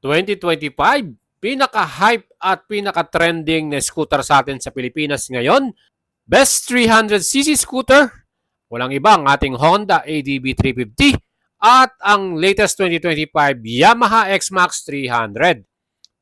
2025, pinaka-hype at pinaka-trending na scooter sa atin sa Pilipinas ngayon. Best 300cc scooter, walang iba ang ating Honda ADB 350 at ang latest 2025 Yamaha X-Max 300.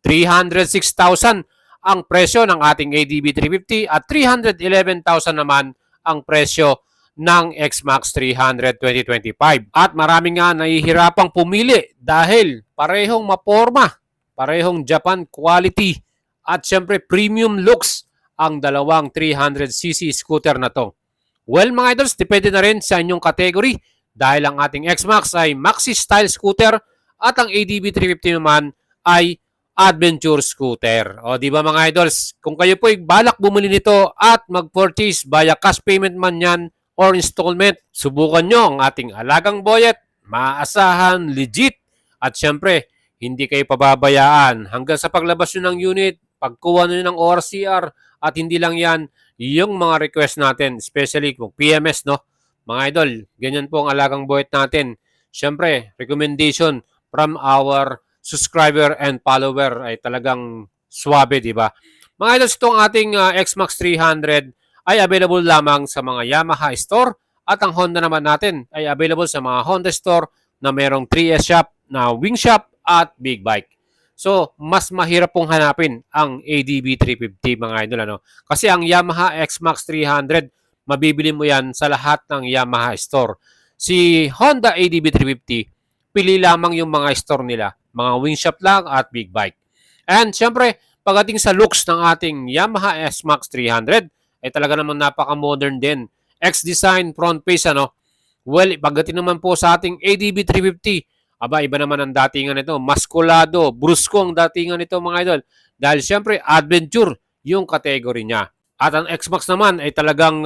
306,000 ang presyo ng ating ADB 350 at 311,000 naman ang presyo ng X-Max 300 2025. At marami nga nahihirapang pumili dahil parehong maporma, parehong Japan quality at syempre premium looks ang dalawang 300cc scooter na to. Well mga idols, depende na rin sa inyong category dahil ang ating X-Max ay maxi style scooter at ang ADB 350 naman ay adventure scooter. O di ba mga idols, kung kayo po ay balak bumili nito at mag-purchase via cash payment man yan or installment, subukan nyo ang ating alagang boyet, maaasahan, legit, at syempre, hindi kayo pababayaan hanggang sa paglabas nyo ng unit, pagkuha nyo ng ORCR, at hindi lang yan, yung mga request natin, especially kung PMS, no? Mga idol, ganyan po ang alagang boyet natin. Syempre, recommendation from our subscriber and follower ay talagang swabe, di ba? Mga idols, itong ating X-Max 300 ay available lamang sa mga Yamaha store at ang Honda naman natin ay available sa mga Honda store na mayroong 3S shop, na wing shop at big bike. So, mas mahirap pong hanapin ang ADB 350 mga idol. Ano? Kasi ang Yamaha X-Max 300, mabibili mo yan sa lahat ng Yamaha store. Si Honda ADB 350, pili lamang yung mga store nila. Mga wing shop lang at big bike. And syempre, pagdating sa looks ng ating Yamaha X-Max 300, ay talaga naman napaka-modern din. X-Design front face, ano? Well, pagdating naman po sa ating ADB 350, aba, iba naman ang datingan nito. Maskulado, brusko ang datingan nito mga idol. Dahil syempre, adventure yung category niya. At ang X-Max naman ay talagang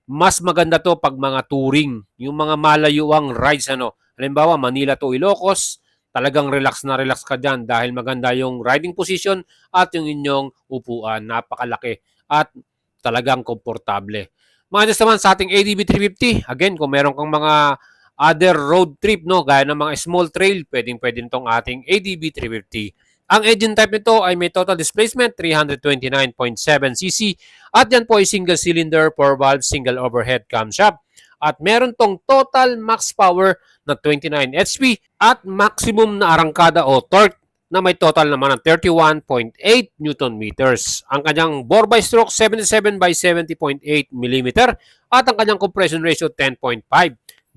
mas maganda to pag mga touring. Yung mga malayuang rides, ano. Halimbawa, Manila to Ilocos, talagang relax na relax ka dyan dahil maganda yung riding position at yung inyong upuan. Napakalaki at talagang komportable. Mga just naman sa ating ADB 350, again, kung meron kang mga other road trip, no, gaya ng mga small trail, pwedeng-pwede itong ating ADB 350. Ang engine type nito ay may total displacement 329.7cc at yan po ay single cylinder, 4-valve, single overhead camshaft. At meron tong total max power na 29 HP at maximum na arangkada o torque na may total naman ng 31.8 Newton meters. Ang kanyang bore by stroke 77 by 70.8 mm at ang kanyang compression ratio 10.5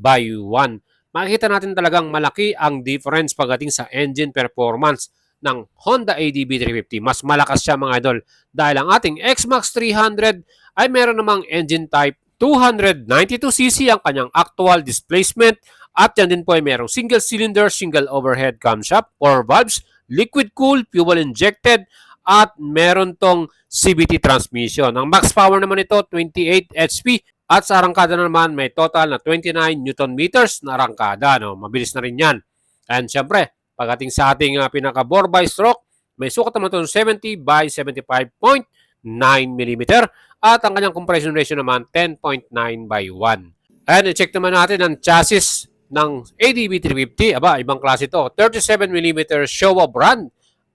by 1. Makikita natin talagang malaki ang difference pagdating sa engine performance ng Honda ADB 350. Mas malakas siya mga idol dahil ang ating X-Max 300 ay meron namang engine type 292cc ang kanyang actual displacement at yan din po ay merong single cylinder, single overhead camshaft, 4 valves, liquid cool, fuel injected at meron tong CVT transmission. Ang max power naman ito 28 HP at sa arangkada naman may total na 29 Newton meters na arangkada. No? Mabilis na rin yan. And syempre, pagdating sa ating pinaka-bore by stroke, may sukat naman ito 70 by 75.9 mm at ang kanyang compression ratio naman 10.9 by 1. And i-check naman natin ang chassis ng ADB 350. Aba, ibang klase ito. 37mm Showa brand.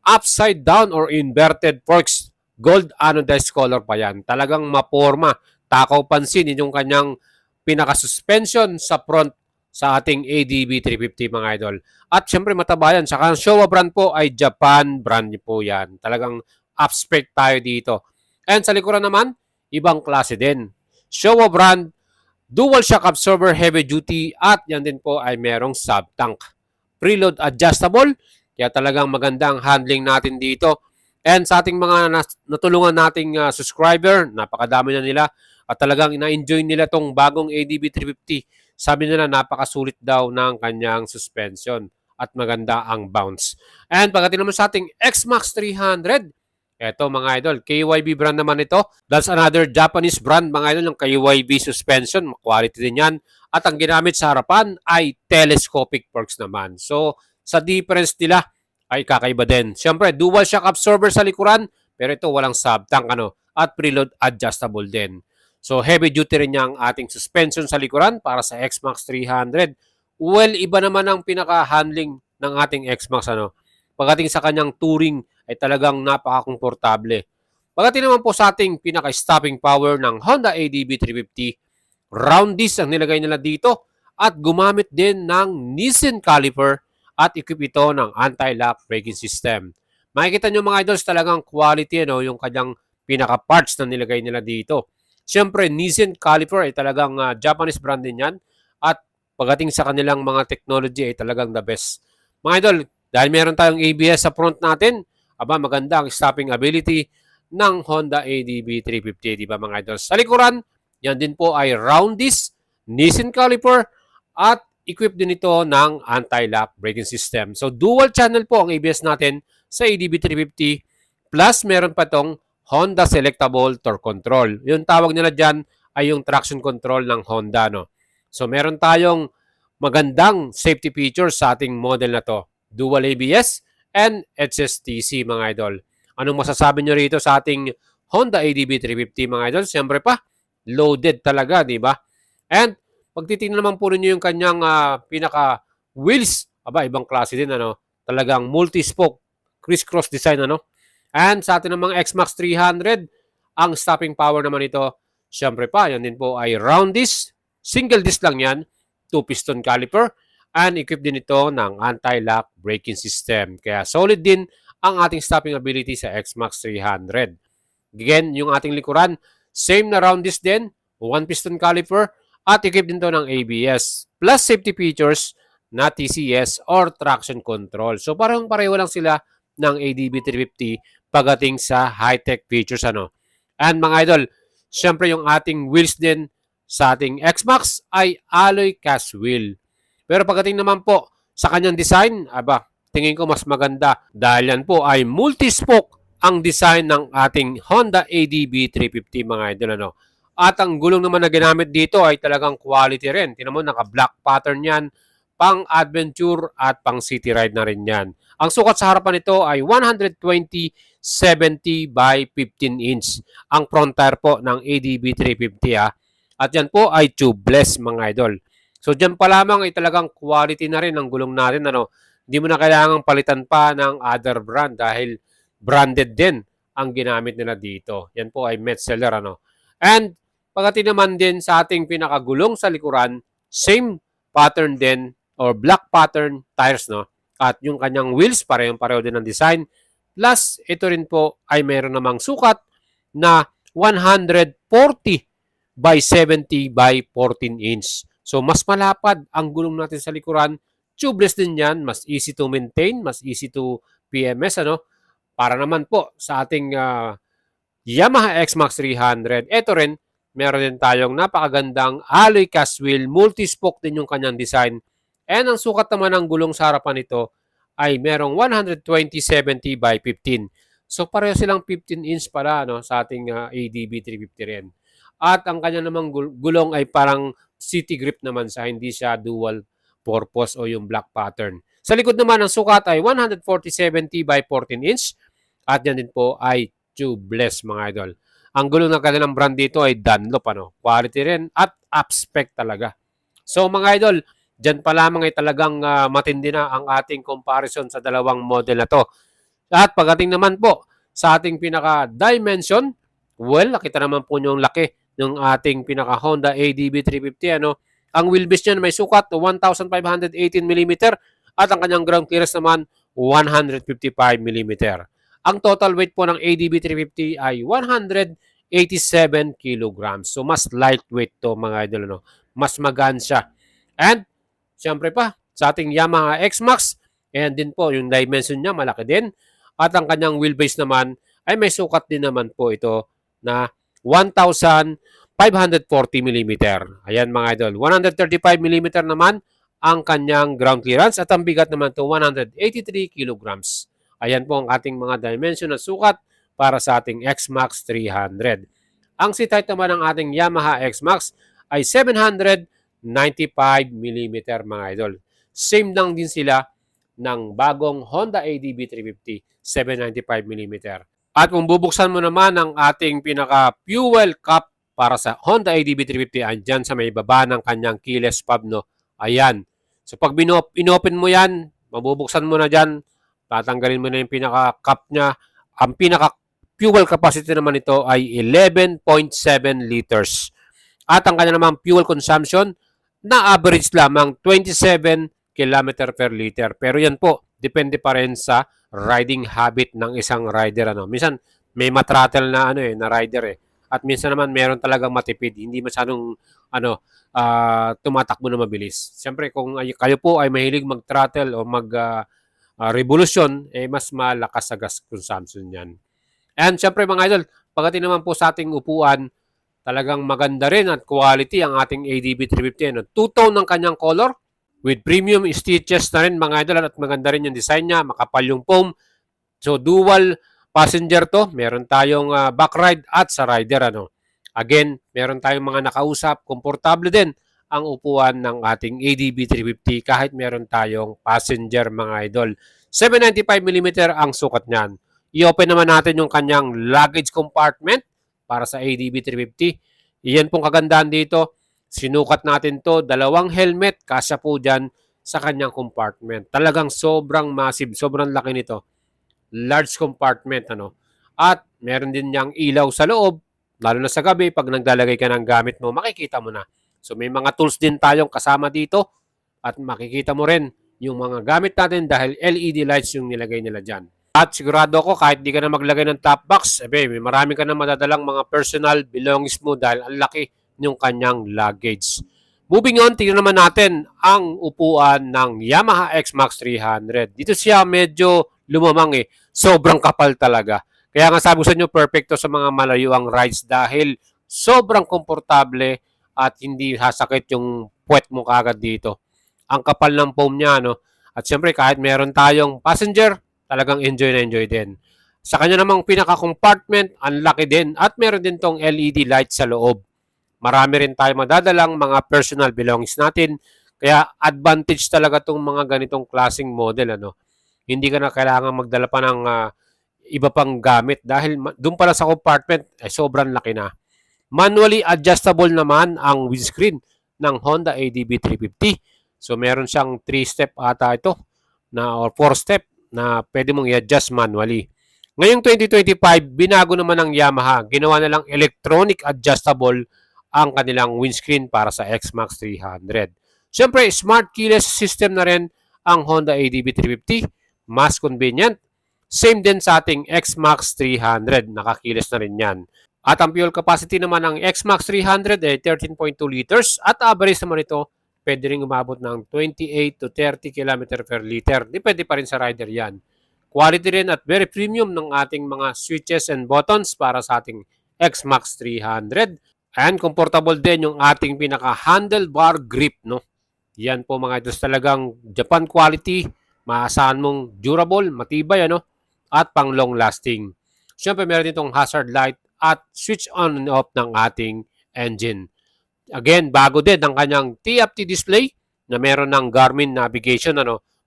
Upside down or inverted forks. Gold anodized color pa yan. Talagang maporma. Takaw pansin yung kanyang pinaka-suspension sa front sa ating ADB 350 mga idol. At syempre mataba yan. Saka ang Showa brand po ay Japan brand po yan. Talagang upspec tayo dito. And sa likuran naman, ibang klase din. Showa brand, dual shock absorber heavy duty at yan din po ay merong sub-tank. Preload adjustable, kaya talagang maganda ang handling natin dito. And sa ating mga natulungan nating subscriber, napakadami na nila at talagang ina-enjoy nila tong bagong ADB 350. Sabi nila napakasulit daw ng kanyang suspension at maganda ang bounce. And pagdating naman sa ating X-Max 300, eto mga idol, KYB brand naman ito. That's another Japanese brand mga idol, ng KYB suspension. Quality din yan. At ang ginamit sa harapan ay telescopic forks naman. So, sa difference nila ay kakaiba din. Siyempre, dual shock absorber sa likuran, pero ito walang sub-tank at preload adjustable din. So, heavy duty rin niya ang ating suspension sa likuran para sa X-Max 300. Well, iba naman ang pinaka-handling ng ating X-Max pagdating sa kanyang touring ay talagang napaka-komportable. Pagdating naman po sa ating pinaka-stopping power ng Honda ADB 350, round disc ang nilagay nila dito at gumamit din ng Nissin caliper at equip ito ng anti-lock braking system. Makikita nyo mga idols talagang quality yung kanyang pinaka-parts na nilagay nila dito. Siyempre, Nissin caliper ay talagang Japanese brand din yan at pagdating sa kanilang mga technology ay talagang the best. Mga idol, dahil meron tayong ABS sa front natin, maganda ang stopping ability ng Honda ADB 350, di ba mga idol? Sa likuran, yan din po ay round disc, Nissin caliper, at equipped din ito ng anti-lock braking system. So, dual channel po ang ABS natin sa ADB 350, plus meron pa tong Honda Selectable Torque Control. Yung tawag nila dyan ay yung traction control ng Honda, no? So, meron tayong magandang safety features sa ating model na to. Dual ABS and HSTC, mga idol. Anong masasabi nyo rito sa ating Honda ADB 350, mga idol? Siyempre pa, loaded talaga, di ba? And, pag titingnan naman po ninyo yung kanyang pinaka-wheels, ibang klase din, talagang multi-spoke, criss-cross design, And sa atin namang X-Max 300, ang stopping power naman ito, siyempre pa, yan din po ay round disc, single disc lang yan, 2-piston caliper, and equipped din ito ng anti-lock braking system. Kaya solid din ang ating stopping ability sa X-Max 300. Again, yung ating likuran, same na round disc din, 1-piston caliper, at equipped din ito ng ABS, plus safety features na TCS or traction control. So parang pareho lang sila ng ADB 350 pagdating sa high-tech features. And mga idol, syempre yung ating wheels din sa ating X-Max ay alloy cast wheel. Pero pagdating naman po sa kanyang design, tingin ko mas maganda dahil yan po ay multi-spoke ang design ng ating Honda ADB 350, mga idol. At ang gulong naman na ginamit dito ay talagang quality rin. Tingnan mo, naka-black pattern yan, pang adventure at pang city ride na rin yan. Ang sukat sa harapan nito ay 120/70 by 15 inch. Ang front tire po ng ADB 350 At yan po ay tubeless, mga idol. So dyan pa lamang ay talagang quality na rin ang gulong natin. Hindi mo na kailangang palitan pa ng other brand dahil branded din ang ginamit nila dito. Yan po ay Metzeler. And pagdating naman din sa ating pinakagulong sa likuran, same pattern din or black pattern tires. At yung kanyang wheels, parehong-pareho din ang design. Plus, ito rin po ay meron namang sukat na 140/70 by 14 inch. So, mas malapad ang gulong natin sa likuran. Tubeless din yan. Mas easy to maintain, mas easy to PMS. Para naman po sa ating Yamaha X-Max 300, ito /rin, meron din tayong napakagandang alloy cast wheel. Multi-spoke din yung kanyang design. And ang sukat naman ng gulong sa harapan nito ay merong 120/70 by 15. So pareho silang 15 inch pala sa ating ADB 350 rin. At ang kanya namang gulong ay parang city grip naman hindi siya dual purpose o yung black pattern. Sa likod naman ang sukat ay 140/70 by 14 inch at yan din po ay tubeless, mga idol. Ang gulong ng kanilang brand dito ay Dunlop. Quality rin at up-spec talaga. So mga idol, dyan pa lamang ay talagang matindi na ang ating comparison sa dalawang model na to. At pagdating naman po sa ating pinaka-dimension, nakita naman po nyo yung laki ng ating pinaka-Honda ADB 350. Ang wheelbase niyan may sukat 1,518mm at ang kanyang ground clearance naman 155mm. Ang total weight po ng ADB 350 ay 187 kilograms. So mas lightweight to, mga idol. Mas magaan siya. And siyempre pa, sa ating Yamaha X-Max, ayan din po, yung dimension niya malaki din. At ang kanyang wheelbase naman ay may sukat din naman po ito na 1,540mm. Ayan, mga idol. 135mm naman ang kanyang ground clearance at ang bigat naman to 183 kilograms. Ayan po ang ating mga dimension na sukat para sa ating X-Max 300. Ang seat height naman ng ating Yamaha X-Max ay 795mm, mga idol. Same lang din sila ng bagong Honda ADB 350, 795mm. At kung bubuksan mo naman ang ating pinaka-fuel cap para sa Honda ADB 350, andyan sa may baba ng kanyang keyless fob. Ayan. So pag inopen mo yan, mabubuksan mo na dyan, tatanggalin mo na yung pinaka-cap niya. Ang pinaka-fuel capacity naman ito ay 11.7 liters. At ang kanya namang fuel consumption na average lamang 27 kilometer per liter. Pero yan po, depende pa rin sa riding habit ng isang rider. Minsan, may matrattle na na rider eh. At minsan naman meron talagang matipid, hindi masyadong tumatakbo na mabilis. Siyempre kung kayo po ay mahilig mag-throttle o revolution, mas malakas sa gas consumption yan. And siyempre mga idol, pagdating naman po sa ating upuan, talagang maganda rin at quality ang ating ADB 350. Two-tone ng kanyang color with premium stitches na rin mga idol at maganda rin yung design niya, makapal yung foam. So dual passenger to, meron tayong back ride at sa rider. Again, meron tayong mga nakausap, komportable din ang upuan ng ating ADB 350 kahit meron tayong passenger mga idol. 795mm ang sukat niyan. I-open naman natin yung kanyang luggage compartment para sa ADB 350. Iyan pong kagandahan dito. Sinukat natin to, dalawang helmet, kasya po dyan sa kanyang compartment. Talagang sobrang massive, sobrang laki nito. Large compartment. At meron din niyang ilaw sa loob, lalo na sa gabi, pag naglalagay ka ng gamit mo, makikita mo na. So may mga tools din tayong kasama dito at makikita mo rin yung mga gamit natin dahil LED lights yung nilagay nila dyan. At sigurado ako kahit di ka na maglagay ng top box, may marami ka na madadalang mga personal belongings mo dahil ang laki ng kanyang luggage. Moving on, tingnan naman natin ang upuan ng Yamaha X-Max 300. Dito siya medyo lumamang sobrang kapal talaga. Kaya nga sabi ko sa inyo, perfecto sa mga malayuang rides dahil sobrang komportable at hindi hasakit yung puwet mo kagad dito. Ang kapal ng foam niya, At syempre kahit meron tayong passenger, talagang enjoy na enjoy din. Sa kanya namang pinaka-compartment, ang laki din at meron din tong LED light sa loob. Marami rin tayo madadalang mga personal belongings natin. Kaya advantage talaga tong mga ganitong klaseng model. Hindi ka na kailangan magdala pa ng iba pang gamit dahil doon pala sa compartment ay sobrang laki na. Manually adjustable naman ang windscreen ng Honda ADB 350. So meron siyang 3-step ata ito or 4-step na pwede mong i-adjust manually. Ngayong 2025, binago naman ng Yamaha. Ginawa na lang electronic adjustable ang kanilang windscreen para sa X-Max 300. Siyempre, smart keyless system na rin ang Honda ADB 350. Mas convenient. Same din sa ating X-Max 300. Nakakiles na rin yan. At ang fuel capacity naman ng X-Max 300 ay 13.2 liters at average naman ito pwede rin umabot ng 28 to 30 km per liter. Depende pa rin sa rider yan. Quality rin at very premium ng ating mga switches and buttons para sa ating X-Max 300. And comfortable din yung ating pinaka-handlebar grip. Yan po mga ito talagang Japan quality. Maasahan mong durable, matibay at pang long lasting. Siyempre meron ditong hazard light at switch on and off ng ating engine. Again, bago din ang kanyang TFT display na meron ng Garmin navigation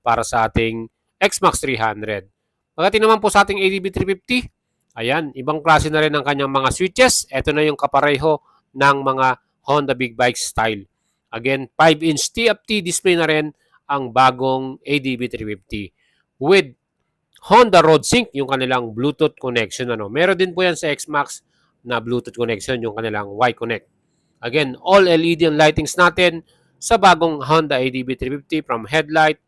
para sa ating X-Max 300. Pagdating naman po sa ating ADB 350, ayan, ibang klase na rin ang kanyang mga switches. Ito na yung kapareho ng mga Honda Big Bike style. Again, 5-inch TFT display na rin ang bagong ADB 350 with Honda Road Sync, yung kanilang Bluetooth connection. Meron din po yan sa X-Max na Bluetooth connection, yung kanilang Y-Connect. Again, all LED ang lightings natin sa bagong Honda ADB 350 from headlight,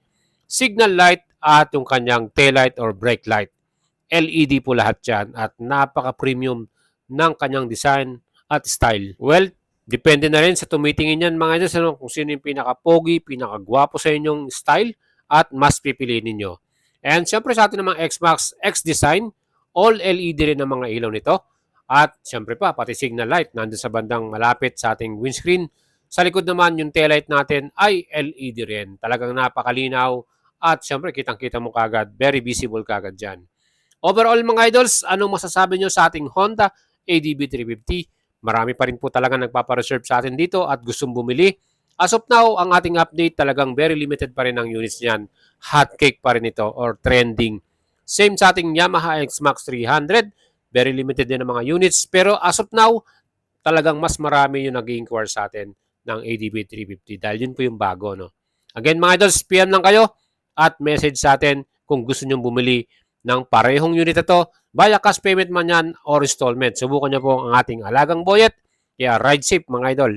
signal light at yung kanyang taillight or brake light. LED po lahat yan at napaka-premium ng kanyang design at style. Well, depende na rin sa tumitingin yan mga idol kung sino yung pinaka-pogi, pinaka-gwapo sa inyong style at mas pipiliin ninyo. And syempre sa atin namang X-Max X-Design, all LED rin ang mga ilaw nito. At syempre pa, pati signal light nandun sa bandang malapit sa ating windscreen. Sa likod naman, yung taillight natin ay LED rin. Talagang napakalinaw at syempre kitang-kita mo kagad, very visible kagad dyan. Overall mga idols, anong masasabi nyo sa ating Honda ADB 350? Marami pa rin po talaga nagpapareserve sa atin dito at gustong bumili. As of now, ang ating update talagang very limited pa rin ang units niyan. Hot cake pa rin ito or trending. Same sa ating Yamaha X-Max 300. Very limited din ang mga units. Pero as of now, talagang mas marami yung nag-inquire sa atin ng ADB 350 dahil yun po yung bago. Again mga idols, PM lang kayo at message sa atin kung gusto nyo bumili ng parehong unit na to, via cash payment man yan or installment. Subukan nyo po ang ating alagang boyet. Kaya ride safe mga idol.